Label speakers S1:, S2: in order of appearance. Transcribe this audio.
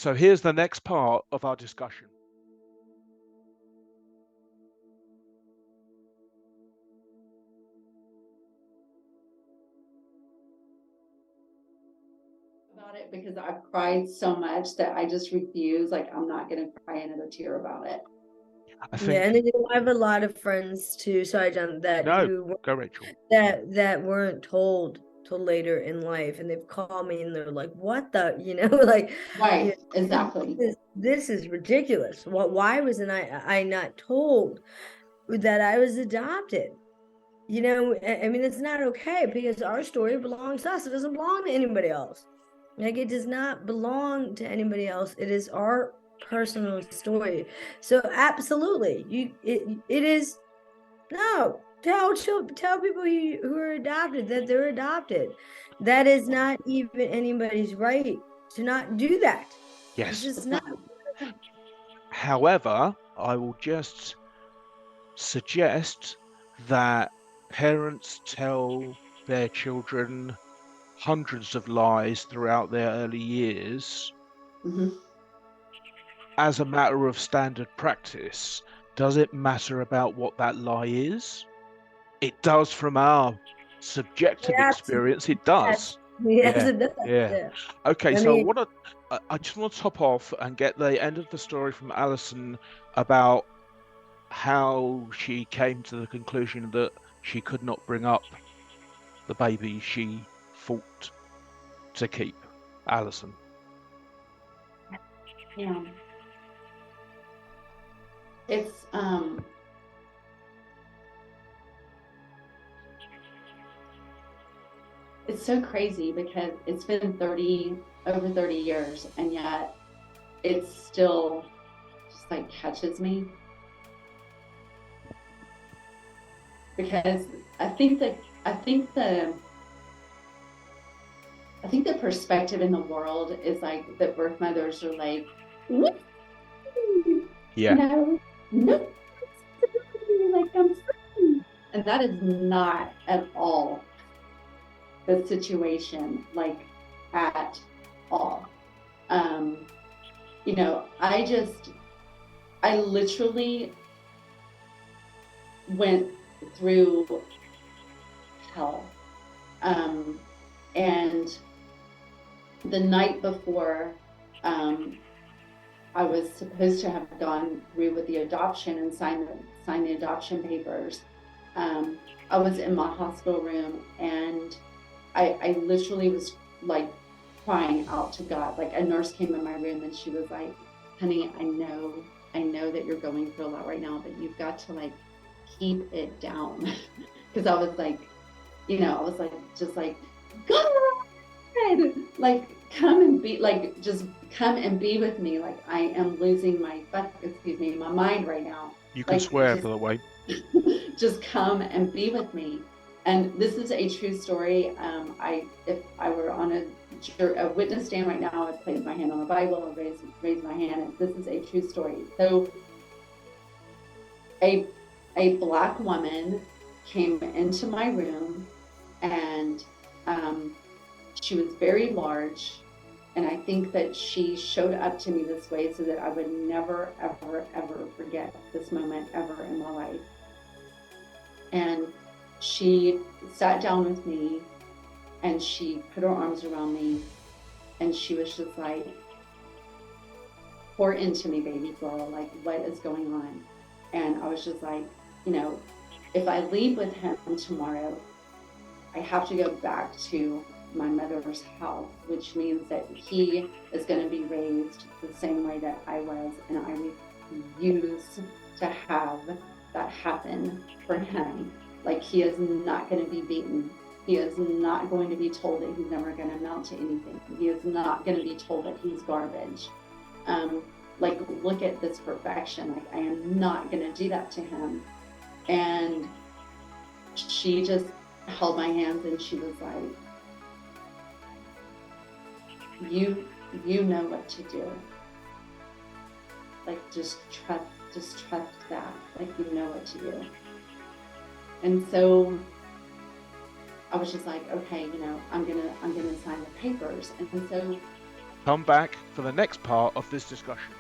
S1: So here's the next part of our discussion.
S2: About it because I've cried so much that I just refuse. Like, I'm not going to cry another tear about it.
S1: I
S3: Yeah, and
S1: think
S3: then I have a lot of friends too. Sorry, John, that
S1: no,
S3: who
S1: go Rachel.
S3: that weren't told till later in life, and they've called me and they're like, "What the?" like,
S2: Right, exactly.
S3: This is ridiculous. Why wasn't I not told that I was adopted? I mean, it's not okay because our story belongs to us. It doesn't belong to anybody else. Like, it does not belong to anybody else. It is our personal story. So absolutely, it is. No, tell people who are adopted that they're adopted. That is not even anybody's right to not do that.
S1: Yes.
S3: It's just not.
S1: However, I will just suggest that parents tell their children hundreds of lies throughout their early years as a matter of standard practice. Does it matter about what that lie is? It does from our subjective experience. It does.
S3: Yes, it does.
S1: Yeah. Okay,
S3: I
S1: so
S3: mean,
S1: I just want to top off and get the end of the story from Alison about how she came to the conclusion that she could not bring up the baby she fought to keep. Alison.
S2: Yeah. It's it's so crazy because it's been over 30 years, and yet it still just like catches me. Because I think the perspective in the world is like that birth mothers are like,
S1: Yeah.
S2: no, like I'm free. And that is not at all the situation, like at all. I literally went through hell. And the night before, I was supposed to have gone through with the adoption and signed the adoption papers. I was in my hospital room, and I literally was like crying out to God. Like, a nurse came in my room and she was like, honey, I know that you're going through a lot right now, but you've got to like keep it down. Because I was like, I was like, just like, God, like, come and be, like, just come and be with me. Like, I am losing my mind right now.
S1: You can
S2: Like,
S1: swear, by the way.
S2: just come and be with me. And this is a true story. If I were on a witness stand right now, I'd place my hand on the Bible and raise my hand. And this is a true story. So a Black woman came into my room, and she was very large. And I think that she showed up to me this way so that I would never, ever, ever forget this moment ever in my life. And she sat down with me, and she put her arms around me, and she was just like, pour into me, baby girl, like, what is going on? And I was just like, if I leave with him tomorrow, I have to go back to my mother's house, which means that he is going to be raised the same way that I was, and I refuse to have that happen for him. Like, he is not going to be beaten. He is not going to be told that he's never going to amount to anything. He is not going to be told that he's garbage. Like, look at this perfection. Like, I am not going to do that to him. And she just held my hands, and she was like, you know what to do. Like, just trust that. Like, you know what to do. And so I was just like, okay, I'm gonna sign the papers. And so
S1: Come back for the next part of this discussion.